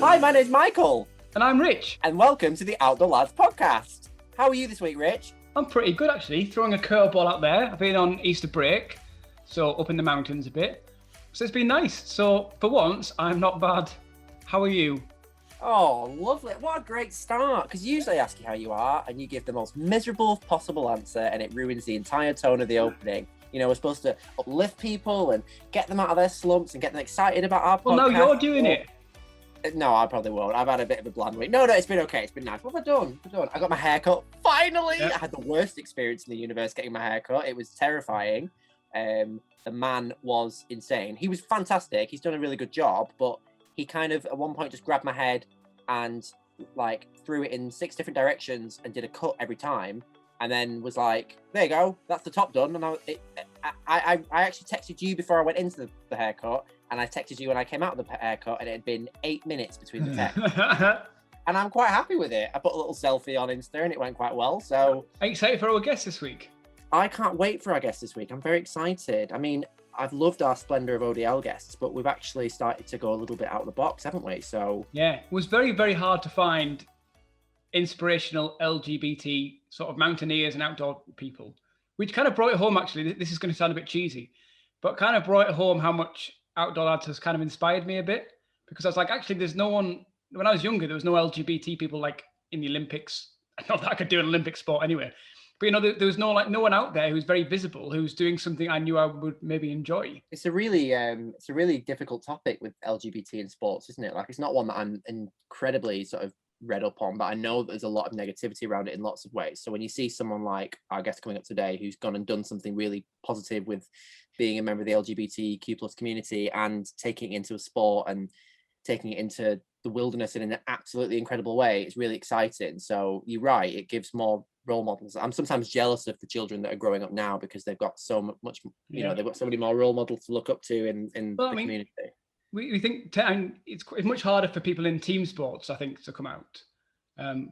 Hi, my name's Michael. And I'm Rich. And welcome to the Outdoor Lads podcast. How are you this week, Rich? I'm pretty good, actually. Throwing a curveball out there. I've been on Easter break, so up in the mountains a bit. So it's been nice. So for once, I'm not bad. How are you? Oh, lovely. What a great start. Because usually I ask you how you are, and you give the most miserable possible answer, and it ruins the entire tone of the opening. You know, we're supposed to uplift people and get them out of their slumps and get them excited about our podcast. Well, no, you're doing it. No, I probably won't. I've had a bit of a bland week. No, it's been okay. It's been nice. What have I done? I got my hair cut. Finally! Yep. I had the worst experience in the universe getting my hair cut. It was terrifying. The man was insane. He was fantastic. He's done a really good job, but he kind of, at one point, just grabbed my head and, like, threw it in 6 different directions and did a cut every time. And then was like, there you go. That's the top done. And I actually texted you before I went into the haircut. And I texted you when I came out of the haircut, and it had been 8 minutes between the texts. And I'm quite happy with it. I put a little selfie on Insta, and it went quite well. So, are you excited for our guest this week? I can't wait for our guest this week. I'm very excited. I mean, I've loved our Splendor of ODL guests, but we've actually started to go a little bit out of the box, haven't we? So yeah, it was very, very hard to find inspirational LGBT sort of mountaineers and outdoor people, which kind of brought it home. Actually, this is going to sound a bit cheesy, but kind of brought it home how much Outdoor Lads has kind of inspired me a bit, because I was like, actually, there's no one, when I was younger, there was no LGBT people like in the Olympics. Not that I could do an Olympic sport anyway, but you know, there was no one out there who's very visible, who's doing something I knew I would maybe enjoy. It's a really difficult topic with LGBT in sports, isn't it? Like, it's not one that I'm incredibly sort of read up on, but I know that there's a lot of negativity around it in lots of ways. So when you see someone like our guest coming up today, who's gone and done something really positive with being a member of the LGBTQ plus community and taking it into a sport and taking it into the wilderness in an absolutely incredible way, it's really exciting. So you're right, it gives more role models. I'm sometimes jealous of the children that are growing up now, because they've got so much, you know, they've got so many more role models to look up to in the community. We think it's much harder for people in team sports, I think, to come out,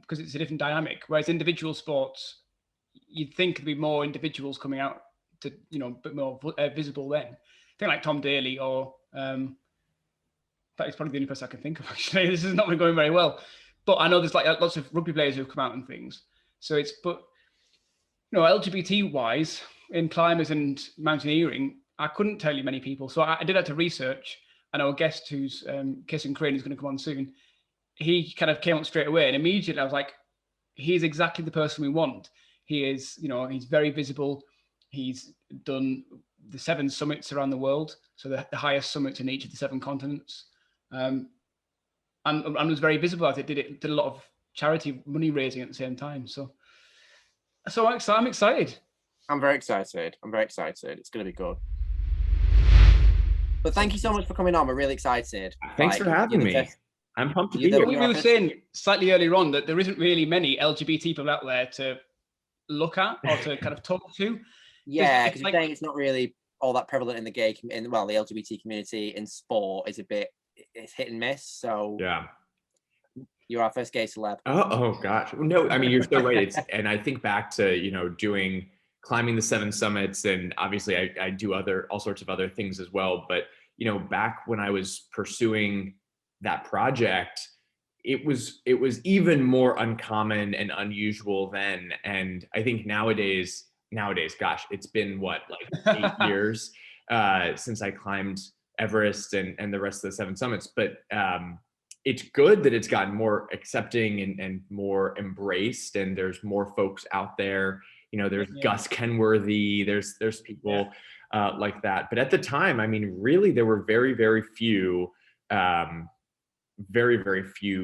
because it's a different dynamic. Whereas individual sports, you'd think there'd be more individuals coming out to, you know, a bit more visible then. I think like Tom Daly, or in fact, it's probably the only person I can think of, actually. This has not been going very well. But I know there's like lots of rugby players who've come out and things. So but you know, LGBT-wise, in climbers and mountaineering, I couldn't tell you many people. So I did have to research. And our guest, who's Cason Crane, is going to come on soon, he kind of came up straight away. And immediately I was like, he's exactly the person we want. He is, you know, he's very visible. He's done the 7 summits around the world, so the highest summits in each of the 7 continents. And was very visible as it. Did a lot of charity money raising at the same time. So I'm excited. I'm very excited. It's going to be good. But thank you so much for coming on. We're really excited. Thanks for having me. I'm pumped to be here. We were saying slightly earlier on that there isn't really many LGBT people out there to look at or to kind of talk to. Yeah, because you're saying it's not really all that prevalent in the the LGBT community in sport is it's hit and miss. So yeah, you're our first gay celeb. Oh gosh, no, I mean, you're so right. And I think back to, you know, climbing the 7 summits, and obviously I do all sorts of other things as well. But, you know, back when I was pursuing that project, it was even more uncommon and unusual then. And I think nowadays, gosh, it's been what, like 8 years since I climbed Everest and the rest of the 7 summits. But it's good that it's gotten more accepting and more embraced, and there's more folks out there. You know, there's Gus Kenworthy, there's people like that. But at the time, I mean, really, there were very, very few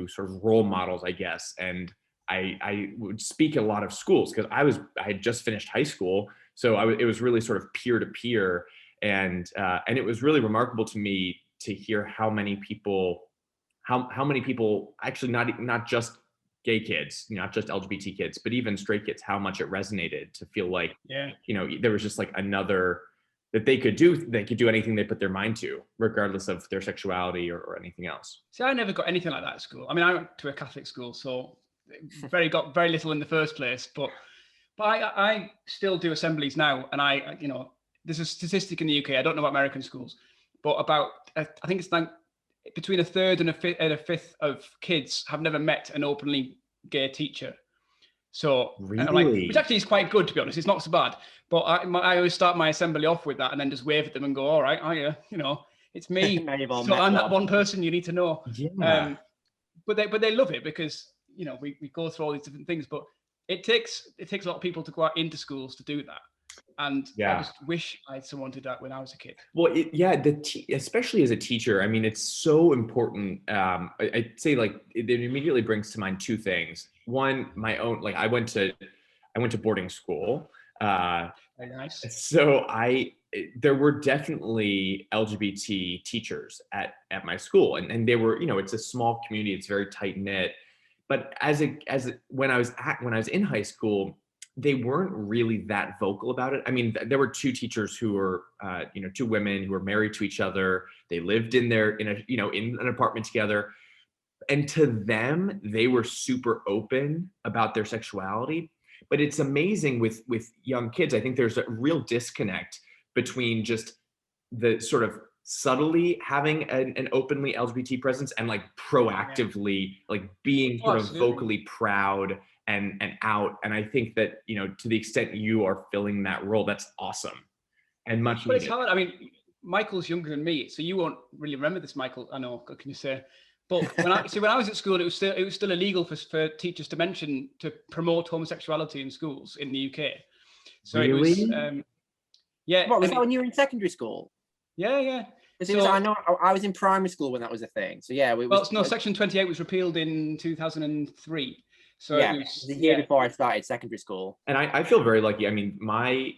sort of role models, I guess. And I would speak at a lot of schools, because I had just finished high school. So it was really sort of peer to peer. And it was really remarkable to me to hear how many people actually, not just gay kids, not just LGBT kids, but even straight kids, how much it resonated to feel like, you know, there was just like another that they could do anything they put their mind to, regardless of their sexuality or anything else. See, I never got anything like that at school. I mean, I went to a Catholic school, so got very little in the first place, but I still do assemblies now. And I, you know, there's a statistic in the UK, I don't know about American schools, but about, I think it's like between a third and a fifth of kids have never met an openly gay teacher. So, Really? like, which actually is quite good, to be honest. It's not so bad. But I always start my assembly off with that and then just wave at them and go, all right, it's me. Now you've all So met I'm that one person you need to know. Yeah. But they love it because, we go through all these different things, but it takes a lot of people to go out into schools to do that. And I just wish I had someone did that when I was a kid. Well, especially as a teacher, I mean, it's so important. I'd say like it immediately brings to mind two things. One, my own, like I went to boarding school. Very nice. So there were definitely LGBT teachers at my school, and they were, it's a small community, it's very tight knit. But when I was in high school, they weren't really that vocal about it. I mean, there were two teachers who were, two women who were married to each other. They lived in an apartment together. And to them, they were super open about their sexuality. But it's amazing with young kids. I think there's a real disconnect between just the sort of subtly having an openly LGBT presence and like proactively like being sort of vocally proud and out. And I think that, to the extent you are filling that role, that's awesome and much But needed. it's hard. I mean, Michael's younger than me, so you won't really remember this, Michael. I know, what can you say? But when I was at school, it was still illegal for teachers to promote homosexuality in schools in the UK. So really? It was, yeah. What was that when you were in secondary school? Yeah. I know I was in primary school when that was a thing. So yeah, Section 28 was repealed in 2003. So yeah, it was the year before I started secondary school. And I feel very lucky. I mean, my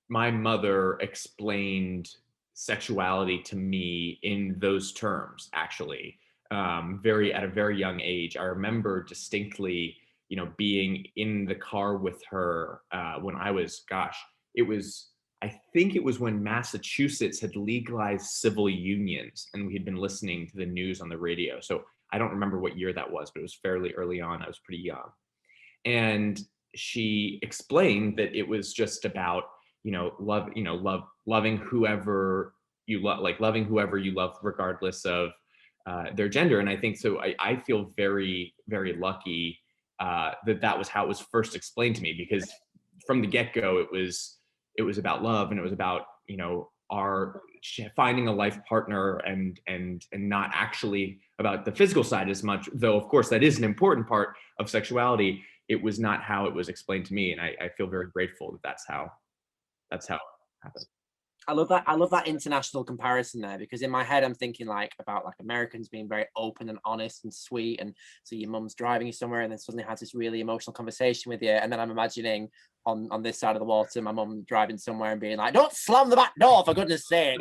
mother explained sexuality to me in those terms, actually, at a very young age. I remember distinctly, being in the car with her when I was, I think it was when Massachusetts had legalized civil unions, and we had been listening to the news on the radio. So I don't remember what year that was, but it was fairly early on. I was pretty young. And she explained that it was just about, loving whoever you love, like loving whoever you love, regardless of their gender. And I think so. I feel very, very lucky that was how it was first explained to me, because from the get-go, it was about love, and it was about, our finding a life partner, and not actually about the physical side as much, though of course that is an important part of sexuality. It was not how it was explained to me, and I feel very grateful that that's how it happened. I love that international comparison there, because in my head I'm thinking about Americans being very open and honest and sweet, and so your mum's driving you somewhere and then suddenly has this really emotional conversation with you, and then I'm imagining on this side of the water my mum driving somewhere and being like, "Don't slam the back door, for goodness sake."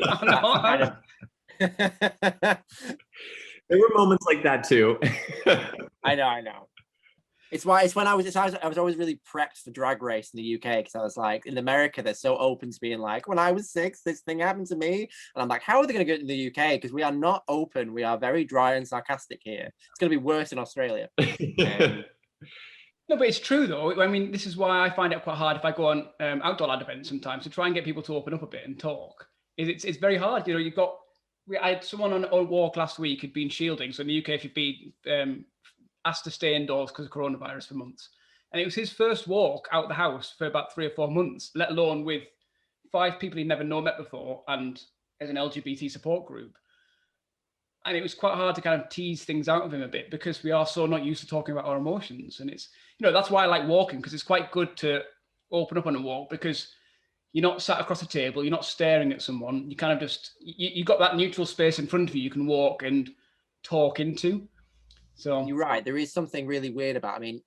There were moments like that too. I know. It's when I was always really prepped for Drag Race in the UK, because I was like, in America they're so open to being like, when I was 6 this thing happened to me, and I'm like, how are they going to get in the UK? Because we are not open, we are very dry and sarcastic here. It's going to be worse in Australia. No, but it's true though. I mean, this is why I find it quite hard if I go on outdoor lad events sometimes to try and get people to open up a bit and talk. It's very hard. I had someone on a walk last week who'd been shielding. So in the UK, if you'd been asked to stay indoors because of coronavirus for months, and it was his first walk out the house for about 3 or 4 months, let alone with 5 people he'd never met before, and as an LGBT support group. And it was quite hard to kind of tease things out of him a bit, because we are so not used to talking about our emotions. And it's, that's why I like walking, because it's quite good to open up on a walk, because you're not sat across a table, you're not staring at someone. You kind of just, you've got that neutral space in front of you can walk and talk into. So you're right. There is something really weird about, I mean,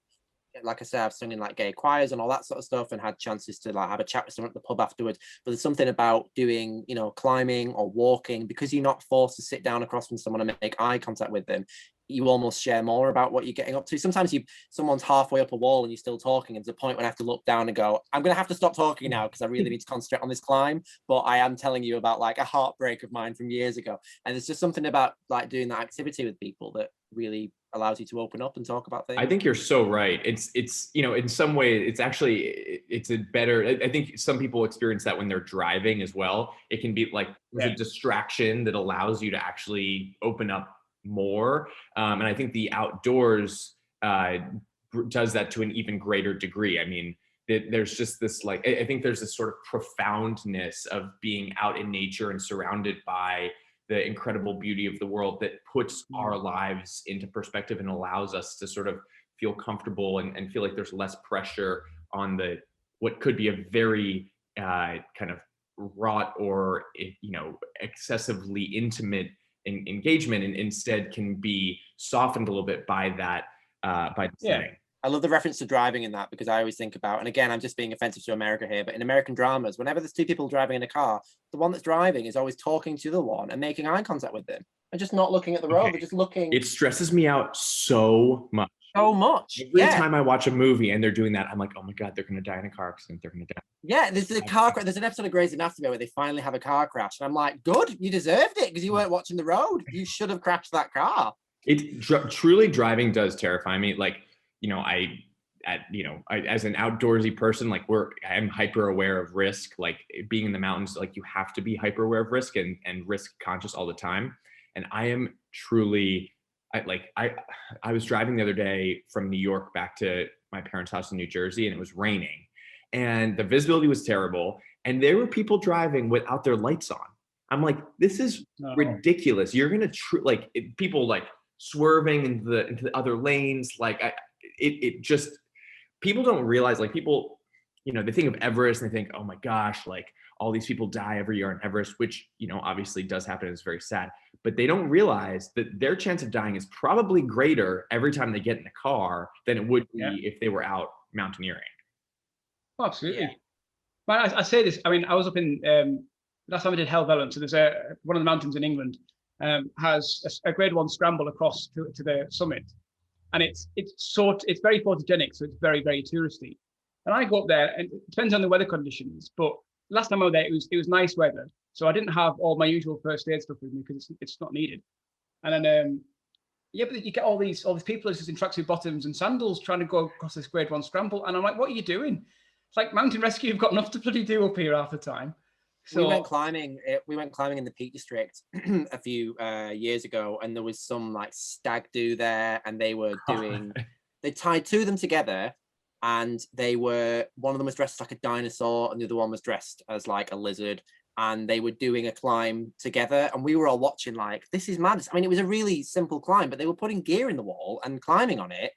like I said, I've sung in gay choirs and all that sort of stuff, and had chances to have a chat with someone at the pub afterwards. But there's something about doing, climbing or walking, because you're not forced to sit down across from someone and make eye contact with them. you almost share more about what you're getting up to. Sometimes someone's halfway up a wall and you're still talking, and there's a point when I have to look down and go, I'm gonna have to stop talking now because I really need to concentrate on this climb. But I am telling you about like a heartbreak of mine from years ago. And there's just something about like doing that activity with people that really allows you to open up and talk about things. I think you're so right. It's you know, in some way it's actually, it's a better, I think some people experience that when they're driving as well. It can be like there's a distraction that allows you to actually open up more. And I think the outdoors does that to an even greater degree. I mean, there's just this like, I think there's this sort of profoundness of being out in nature and surrounded by the incredible beauty of the world that puts our lives into perspective and allows us to sort of feel comfortable and feel like there's less pressure on the what could be a very kind of wrought or, you know, excessively intimate engagement, and instead can be softened a little bit by that by the setting. I love the reference to driving in that, because I always think about, and again, I'm just being offensive to America here, but in American dramas, whenever there's two people driving in a car, the one that's driving is always talking to the one and making eye contact with them and just not looking at the road. They're just looking. It stresses me out so much. So much. Every time I watch a movie and they're doing that, I'm like, oh my God, they're going to die in a car accident. They're going to die. Yeah, there's a car crash. There's an episode of Grey's Anatomy where they finally have a car crash. And I'm like, good, you deserved it because you weren't watching the road. You should have crashed that car. Truly driving does terrify me. Like, you know, I as an outdoorsy person, like I'm hyper aware of risk. Like being in the mountains, like you have to be hyper aware of risk and risk conscious all the time. And I am truly, I was driving the other day from New York back to my parents' house in New Jersey, and it was raining and the visibility was terrible. And there were people driving without their lights on. I'm like, this is ridiculous. You're going to people like swerving into the other lanes. Like it just, people don't realize, like people, you know, they think of Everest and they think, oh my gosh, like all these people die every year on Everest, which, you know, obviously does happen. It's very sad, but they don't realize that their chance of dying is probably greater every time they get in a car than it would be if they were out mountaineering. Oh, absolutely. Yeah. But I say this, I mean, I was up in, last time I did Helvellyn, so there's one of the mountains in England has a grade 1 scramble across to the summit. And it's very photogenic, so it's very, very touristy. And I go up there, and it depends on the weather conditions. But last time I was there, it was nice weather, so I didn't have all my usual first aid stuff with me because it's not needed. And then but you get all these people just in tracksuit bottoms and sandals trying to go across this grade 1 scramble, and I'm like, what are you doing? It's like mountain rescue. You've got enough to bloody do up here half the time. So, we went climbing in the Peak District a few years ago, and there was some like stag do there, and they were doing, they tied two of them together, and one of them was dressed as like a dinosaur, and the other one was dressed as like a lizard, and they were doing a climb together, and we were all watching like, this is madness. I mean, it was a really simple climb, but they were putting gear in the wall and climbing on it,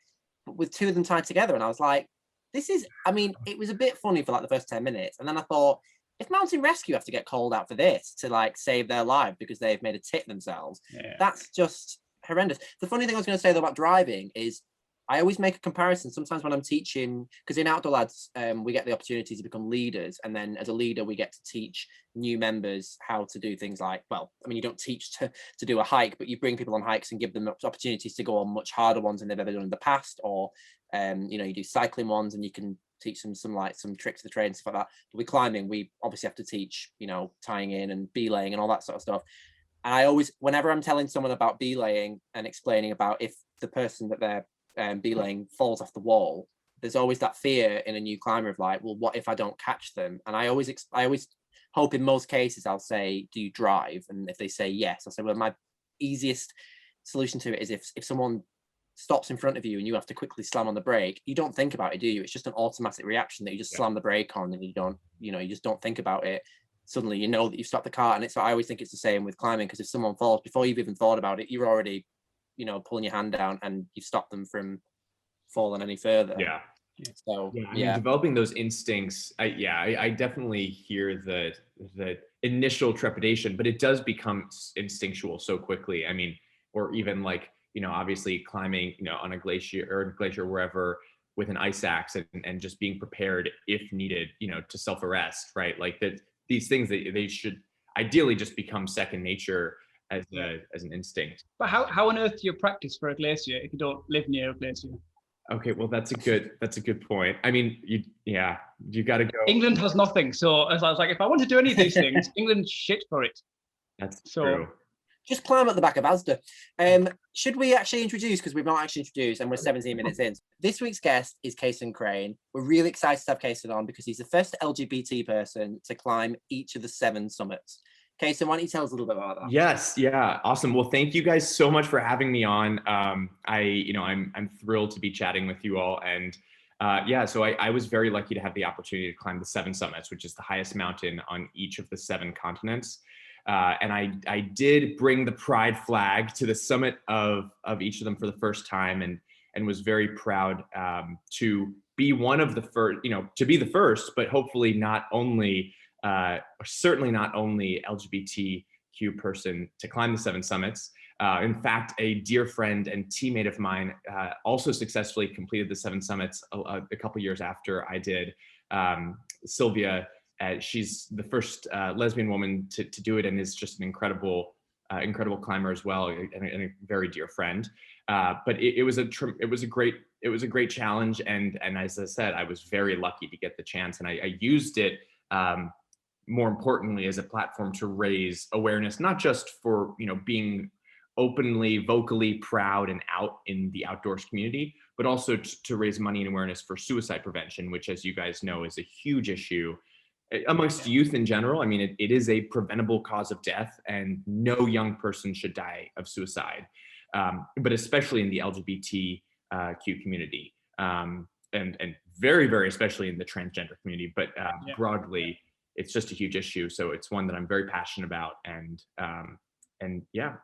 but with two of them tied together, and I was like, it was a bit funny for like the first 10 minutes, and then I thought, if mountain rescue have to get called out for this to like save their life because they've made a tit themselves, that's just horrendous. The funny thing I was going to say though about driving is I always make a comparison sometimes when I'm teaching, because in OutdoorLads we get the opportunity to become leaders, and then as a leader we get to teach new members how to do things like, well, I mean, you don't teach to do a hike, but you bring people on hikes and give them opportunities to go on much harder ones than they've ever done in the past, or you know, you do cycling ones and you can teach them some tricks of the trade and stuff like that. But with climbing, we obviously have to teach, you know, tying in and belaying and all that sort of stuff. And I always, whenever I'm telling someone about belaying and explaining about if the person that they're belaying falls off the wall, there's always that fear in a new climber of like, well, what if I don't catch them? And I always hope in most cases I'll say, do you drive? And if they say yes, I'll say, well, my easiest solution to it is if someone stops in front of you and you have to quickly slam on the brake, you don't think about it, do you? It's just an automatic reaction that you just slam the brake on, and you just don't think about it. Suddenly you know that you've stopped the car. And I always think it's the same with climbing, because if someone falls before you've even thought about it, you're already, you know, pulling your hand down and you've stopped them from falling any further. So I mean, developing those instincts, I definitely hear the initial trepidation, but it does become instinctual so quickly. I mean, or even like, you know, obviously climbing, you know, on a glacier wherever with an ice axe and just being prepared if needed, you know, to self-arrest, right? Like that, these things that they should ideally just become second nature as an instinct. But how on earth do you practice for a glacier if you don't live near a glacier? Okay, well that's a good point. I mean, you got to go. England has nothing, so as I was like, if I want to do any of these things, England's shit for it. That's so true. Just climb at the back of Asda. Should we actually introduce, because we've not actually introduced and we're 17 minutes in. This week's guest is Cason Crane. We're really excited to have Cason on because he's the first LGBT person to climb each of the 7 summits. Cason, why don't you tell us a little bit about that? Yes, yeah, awesome. Well, thank you guys so much for having me on. I'm thrilled to be chatting with you all. And so I was very lucky to have the opportunity to climb the 7 summits, which is the highest mountain on each of the 7 continents. And I did bring the pride flag to the summit of each of them for the first time, and was very proud to be one of the first, to be the first, but hopefully not only, certainly not only LGBTQ person to climb the 7 summits. In fact, a dear friend and teammate of mine also successfully completed the 7 summits a couple years after I did. Sylvia, she's the first lesbian woman to do it, and is just an incredible climber as well, and a very dear friend. But it was a great challenge, and as I said, I was very lucky to get the chance, and I used it more importantly as a platform to raise awareness, not just for being openly, vocally proud and out in the outdoors community, but also to raise money and awareness for suicide prevention, which, as you guys know, is a huge issue amongst youth in general. I mean, it is a preventable cause of death, and no young person should die of suicide, but especially in the LGBTQ community, and very, very especially in the transgender community, but broadly, it's just a huge issue. So it's one that I'm very passionate about, and yeah.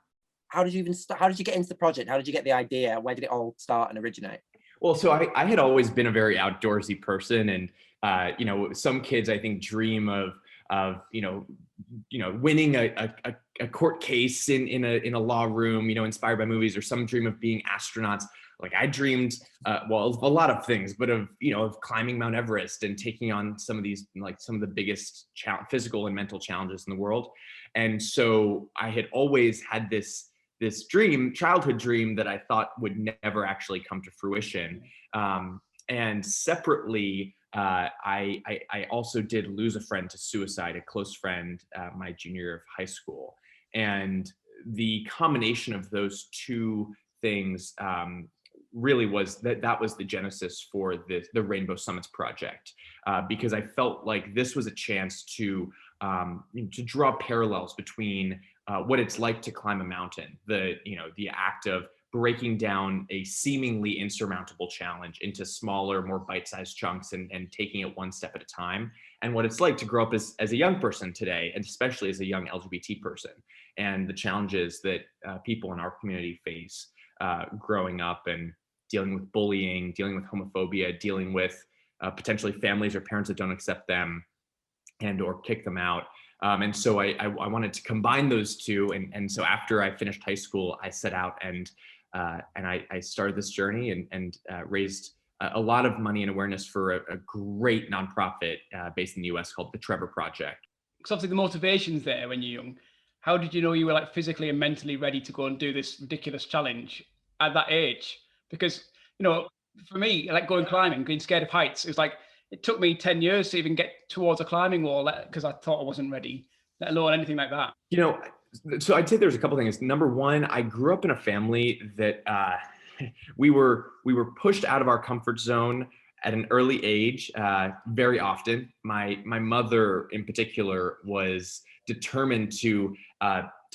How did you even start? How did you get into the project? How did you get the idea? Where did it all start and originate? Well, so I had always been a very outdoorsy person, and some kids I think dream of winning a court case in a law room, inspired by movies, or some dream of being astronauts. Like I dreamed, a lot of things, but of climbing Mount Everest and taking on some of the biggest physical and mental challenges in the world. And so I had always had this childhood dream that I thought would never actually come to fruition. And separately, I also did lose a friend to suicide, a close friend, my junior year of high school. And the combination of those two things really was that was the genesis for the Rainbow Summits project, because I felt like this was a chance to draw parallels between what it's like to climb a mountain, the act of breaking down a seemingly insurmountable challenge into smaller, more bite-sized chunks, and taking it one step at a time, and what it's like to grow up as a young person today, and especially as a young LGBT person, and the challenges that people in our community face growing up, and dealing with bullying, dealing with homophobia, dealing with potentially families or parents that don't accept them and or kick them out. And so I wanted to combine those two. And so after I finished high school, I set out and I started this journey and raised a lot of money and awareness for a great nonprofit based in the US called the Trevor Project. Because obviously the motivation's there when you're young. How did you know you were like physically and mentally ready to go and do this ridiculous challenge at that age? Because, for me, like going climbing, being scared of heights, it was like, it took me 10 years to even get towards a climbing wall because I thought I wasn't ready, let alone anything like that. So I'd say there's a couple things. Number one, I grew up in a family that we were pushed out of our comfort zone at an early age, very often. My mother in particular was determined to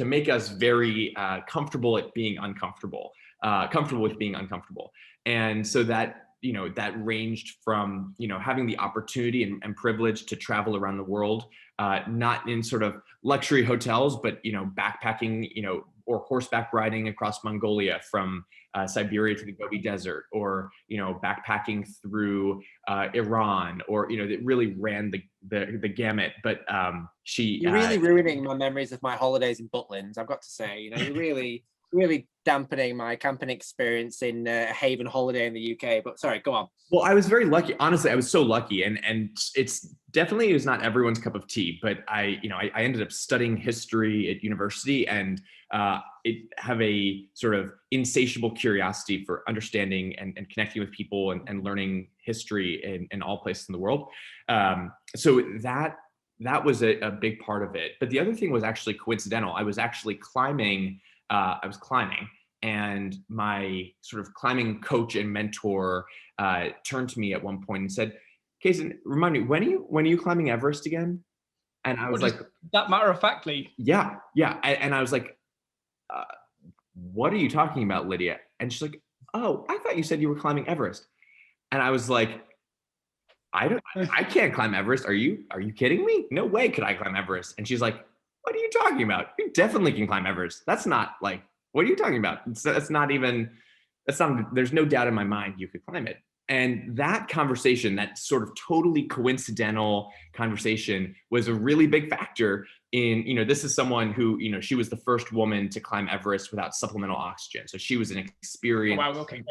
make us very comfortable at being uncomfortable, comfortable with being uncomfortable. And so that ranged from, having the opportunity and privilege to travel around the world, not in sort of luxury hotels, but, backpacking, or horseback riding across Mongolia from Siberia to the Gobi Desert, or, backpacking through Iran, or, it really ran the gamut. But you're really ruining my memories of my holidays in Butlins, I've got to say. You're really dampening my camping experience in Haven Holiday in the UK. But sorry, go on. Well, I was very lucky. Honestly, I was so lucky, and it's definitely is not everyone's cup of tea. But I ended up studying history at university, and it have a sort of insatiable curiosity for understanding and connecting with people and learning history in all places in the world. So that was a big part of it. But the other thing was actually coincidental. I was actually climbing. And my sort of climbing coach and mentor turned to me at one point and said, "Cason, remind me, when are you climbing Everest again?" And I was like, that matter of factly. Yeah. And I was like, "What are you talking about, Lydia?" And she's like, "Oh, I thought you said you were climbing Everest." And I was like, I can't climb Everest. Are you kidding me? No way could I climb Everest. And she's like, "What are you talking about? You definitely can climb Everest. That's not like, what are you talking about? There's no doubt in my mind you could climb it." And that conversation, that sort of totally coincidental conversation, was a really big factor in, this is someone who, she was the first woman to climb Everest without supplemental oxygen. So she was an experienced. Oh, wow, okay.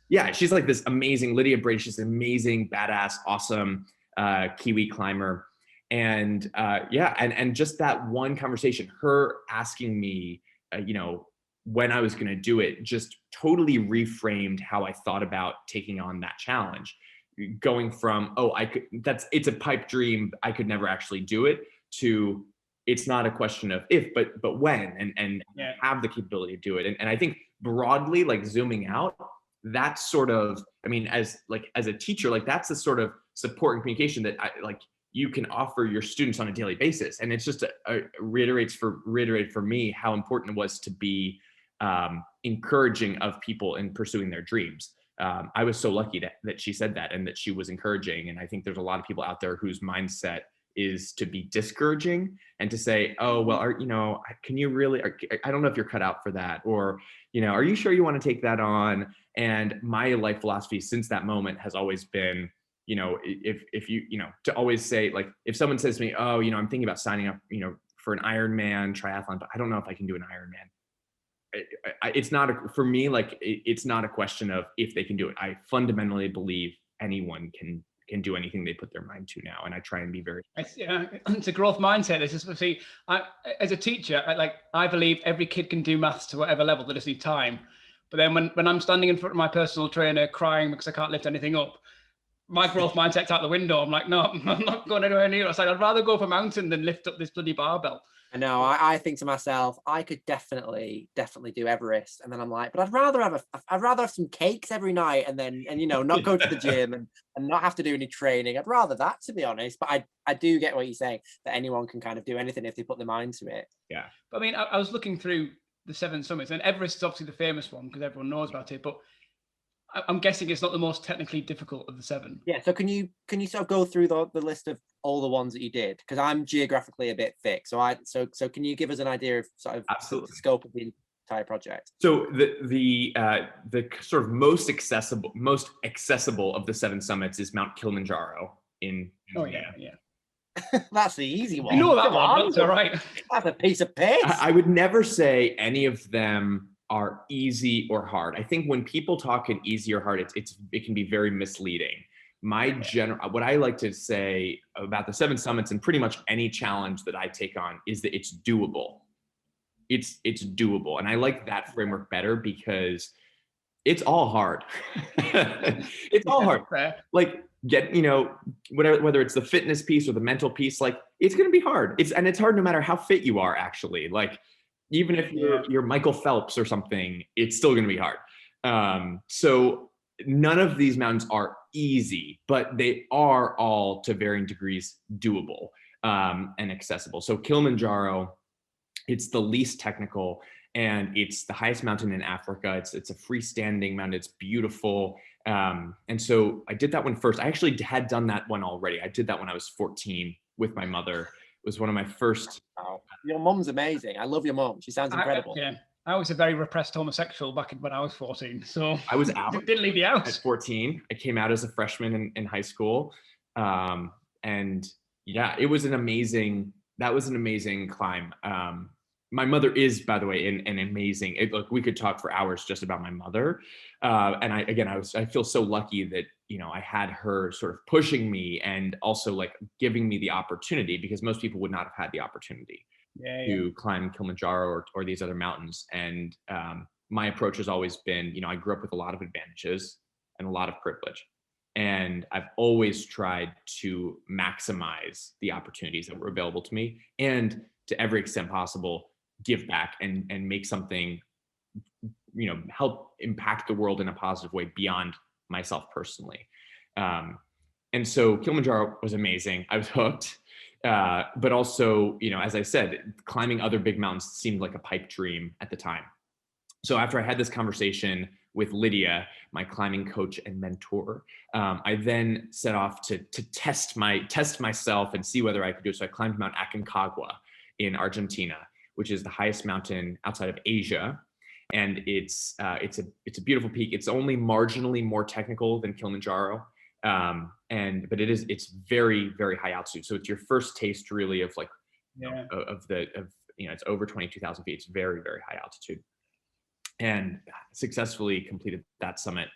Yeah, she's like this amazing, Lydia Brady, she's an amazing, badass, awesome Kiwi climber. And and just that one conversation, her asking me, when I was going to do it, just totally reframed how I thought about taking on that challenge. Going from, it's a pipe dream, I could never actually do it, to it's not a question of if, but when, and have the capability to do it. And I think broadly, like zooming out, that's sort of, as a teacher, like that's the sort of support and communication that you can offer your students on a daily basis. And it's just reiterated for me how important it was to be encouraging of people in pursuing their dreams. I was so lucky that she said that and that she was encouraging. And I think there's a lot of people out there whose mindset is to be discouraging and to say, "Oh, well, can you really, I don't know if you're cut out for that," or, "Are you sure you want to take that on?" And my life philosophy since that moment has always been, if you, to always say, like, if someone says to me, "Oh, I'm thinking about signing up, for an Ironman triathlon, but I don't know if I can do an Ironman." It's not for me, like, it's not a question of if they can do it. I fundamentally believe anyone can do anything they put their mind to now. And I try and be very. It's a growth mindset. This is, see, as a teacher, I believe every kid can do maths to whatever level. They just need time. But then when I'm standing in front of my personal trainer crying because I can't lift anything up, my growth mindset's out the window. I'm like, no, I'm not going anywhere near it. It's like, I'd rather go up a mountain than lift up this bloody barbell. I know. I think to myself, I could definitely do Everest, and then I'm like, but I'd rather have some cakes every night, and not go to the gym and not have to do any training. I'd rather that, to be honest. But I do get what you're saying, that anyone can kind of do anything if they put their mind to it. Yeah. But I was looking through the 7 summits, and Everest is obviously the famous one because everyone knows about it. But I'm guessing it's not the most technically difficult of the 7. Yeah. So can you sort of go through the list of all the ones that you did? Because I'm geographically a bit thick. So can you give us an idea of sort of Absolutely. the scope of the entire project? So the sort of most accessible of the 7 summits is Mount Kilimanjaro in Tanzania. Oh yeah. That's the easy one. You know that one. That's all right. That's a piece of piss. I would never say any of them are easy or hard. I think when people talk in easy or hard, it can be very misleading. What I like to say about the 7 summits and pretty much any challenge that I take on is that it's doable. It's doable. And I like that framework better because it's all hard. It's all hard. Like whether it's the fitness piece or the mental piece, like it's going to be hard. It's hard no matter how fit you are, actually. Like even if you're Michael Phelps or something, it's still going to be hard. So none of these mountains are easy, but they are all to varying degrees doable and accessible. So Kilimanjaro, it's the least technical and it's the highest mountain in Africa. It's a freestanding mountain. It's beautiful. And so I did that one first. I actually had done that one already. I did that when I was 14 with my mother. It was one of my first. Wow. Your mom's amazing. I love your mom. She sounds incredible. I was a very repressed homosexual back when I was 14. So I was out. Didn't leave the house. At 14. I came out as a freshman in high school. And yeah, that was an amazing climb. my mother is, by the way, an amazing. Look, we could talk for hours just about my mother, and I feel so lucky that I had her sort of pushing me and also like giving me the opportunity, because most people would not have had the opportunity to climb Kilimanjaro or these other mountains. And my approach has always been, I grew up with a lot of advantages and a lot of privilege, and I've always tried to maximize the opportunities that were available to me, and to every extent possible, give back and make something, help impact the world in a positive way beyond myself personally. And so Kilimanjaro was amazing. I was hooked. But also, as I said, climbing other big mountains seemed like a pipe dream at the time. So after I had this conversation with Lydia, my climbing coach and mentor, I then set off to test myself and see whether I could do it. So I climbed Mount Aconcagua in Argentina, which is the highest mountain outside of Asia. And it's a beautiful peak. It's only marginally more technical than Kilimanjaro. But it's very, very high altitude. So it's your first taste really of like, it's over 22,000 feet. It's very, very high altitude, and successfully completed that summit.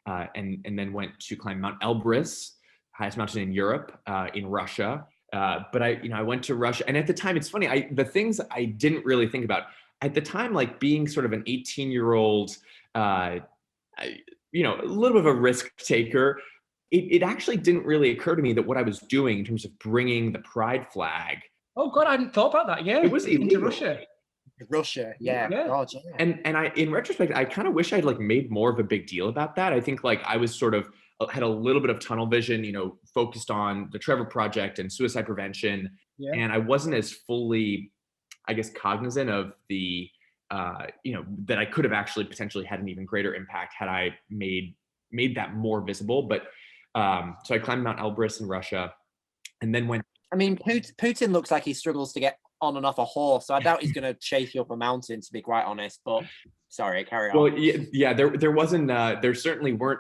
And then went to climb Mount Elbrus, highest mountain in Europe, in Russia. But I went to Russia, and at the time, it's funny, the things I didn't really think about at the time, like being sort of an 18-year-old, a little bit of a risk taker. It actually didn't really occur to me that what I was doing in terms of bringing the pride flag. Oh God, I hadn't thought about that. Yeah, it was illegal. Russia. Yeah. God, yeah. And I, in retrospect, I kind of wish I'd like made more of a big deal about that. I think like I was sort of had a little bit of tunnel vision, focused on the Trevor Project and suicide prevention, and I wasn't as fully, I guess, cognizant of the, that I could have actually potentially had an even greater impact had I made that more visible. But so I climbed Mount Elbrus in Russia, and then went. I mean, Putin looks like he struggles to get on and off a horse, so I doubt he's going to chase you up a mountain, to be quite honest. But sorry, carry on. Well, yeah, there wasn't, there certainly weren't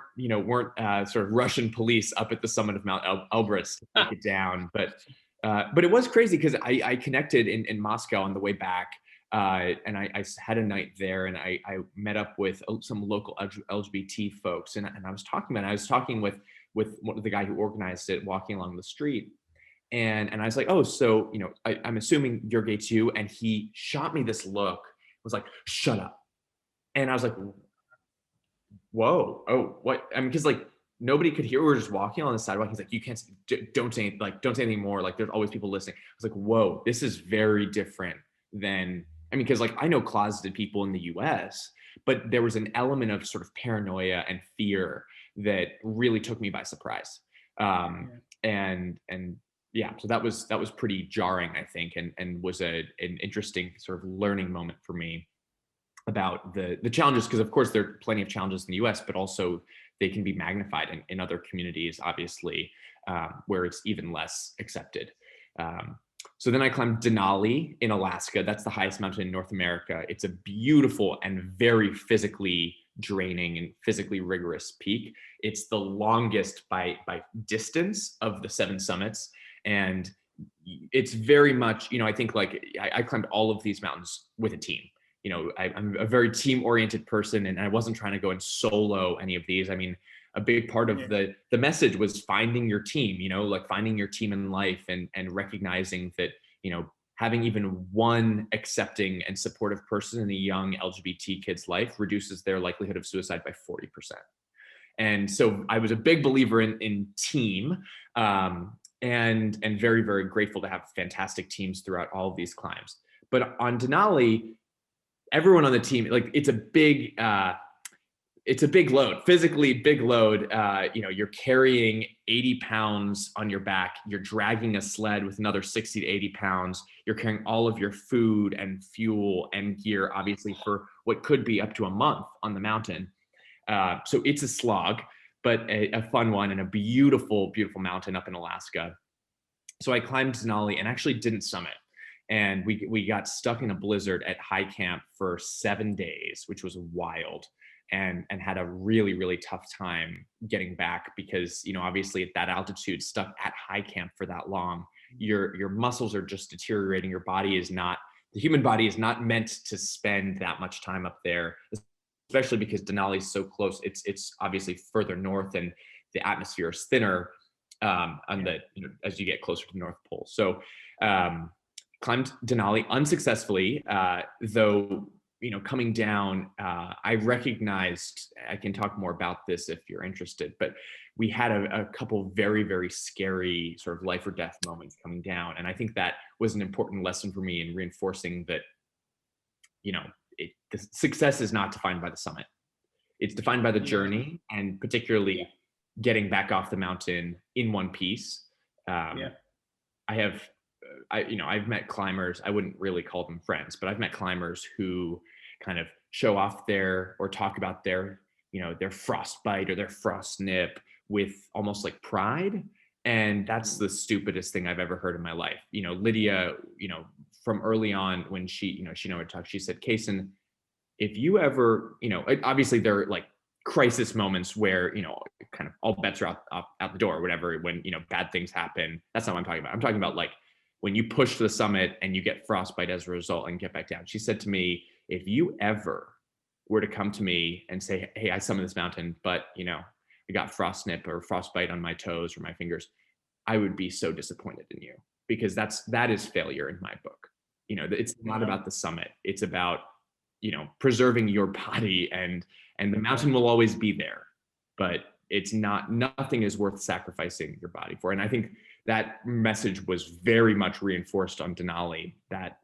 sort of Russian police up at the summit of Mount Elbrus to take it down. But it was crazy because I connected in Moscow on the way back, and I had a night there, and I met up with some local LGBT folks, and I was talking with the guy who organized it, walking along the street. And I was like, oh, so, I'm assuming you're gay too. And he shot me this look, was like, shut up. And I was like, whoa, oh, what? I mean, because like nobody could hear. We were just walking on the sidewalk. He's like, you can't, don't say anything more. Like there's always people listening. I was like, whoa, this is very different than, I mean, because like I know closeted people in the US, but there was an element of sort of paranoia and fear that really took me by surprise. Yeah, so that was pretty jarring, I think, and was an interesting sort of learning moment for me about the challenges, because of course there are plenty of challenges in the US, but also they can be magnified in other communities, obviously, where it's even less accepted. So then I climbed Denali in Alaska. That's the highest mountain in North America. It's a beautiful and very physically draining and physically rigorous peak. It's the longest by distance of the 7 summits. And it's very much, I think like I climbed all of these mountains with a team. I'm a very team-oriented person, and I wasn't trying to go and solo any of these. I mean, a big part of the message was finding your team, like finding your team in life, and recognizing that, having even one accepting and supportive person in a young LGBT kid's life reduces their likelihood of suicide by 40%. And so I was a big believer in team, and very, very grateful to have fantastic teams throughout all of these climbs. But on Denali, everyone on the team, like it's a big load, physically big load. You're carrying 80 pounds on your back. You're dragging a sled with another 60 to 80 pounds. You're carrying all of your food and fuel and gear, obviously, for what could be up to a month on the mountain. So it's a slog, but a fun one, and a beautiful, beautiful mountain up in Alaska. So I climbed Denali and actually didn't summit. And we got stuck in a blizzard at high camp for 7 days, which was wild, and had a really, really tough time getting back because, obviously at that altitude, stuck at high camp for that long, your muscles are just deteriorating. Your body is not the human body is not meant to spend that much time up there, especially because Denali is so close. It's obviously further north and the atmosphere is thinner on the, as you get closer to the North Pole. So climbed Denali unsuccessfully, though, coming down, I recognized, I can talk more about this if you're interested, but we had a couple very, very scary sort of life or death moments coming down. And I think that was an important lesson for me in reinforcing that, the success is not defined by the summit. It's defined by the journey, and particularly getting back off the mountain in one piece. I've met climbers, I wouldn't really call them friends, but I've met climbers who kind of show off or talk about their frostbite or their frost nip with almost like pride. And that's the stupidest thing I've ever heard in my life. Lydia, from early on when she would talk, she said, Cason, if you ever, obviously there are like crisis moments where, kind of all bets are out the door or whatever, when, bad things happen. That's not what I'm talking about. I'm talking about like when you push to the summit and you get frostbite as a result and get back down. She said to me, if you ever were to come to me and say, hey, I summited this mountain, but I got frost nip or frostbite on my toes or my fingers, I would be so disappointed in you, because that is failure in my book. It's not about the summit. It's about, preserving your body, and the mountain will always be there, but nothing is worth sacrificing your body for. And I think that message was very much reinforced on Denali, that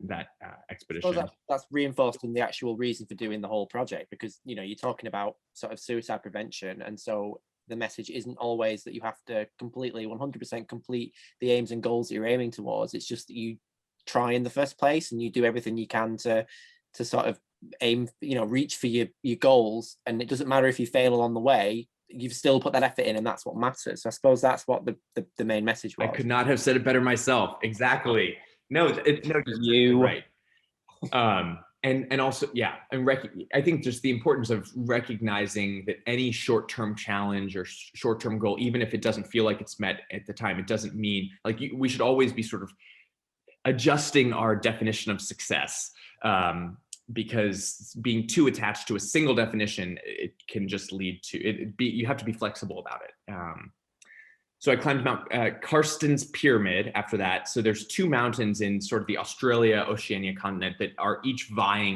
expedition. That's reinforced in the actual reason for doing the whole project, because you're talking about sort of suicide prevention, and so the message isn't always that you have to completely 100% complete the aims and goals that you're aiming towards. It's just that you try in the first place and you do everything you can to sort of aim, reach for your goals, and it doesn't matter if you fail along the way. You've still put that effort in, and that's what matters. So I suppose that's what the main message was. I could not have said it better myself. Exactly. No, you right. And also, I think just the importance of recognizing that any short-term challenge or short-term goal, even if it doesn't feel like it's met at the time, it doesn't mean we should always be sort of adjusting our definition of success. Because being too attached to a single definition, it can just lead to you have to be flexible about it. So I climbed Mount Karsten's Pyramid after that. So there's two mountains in sort of the Australia-Oceania continent that are each vying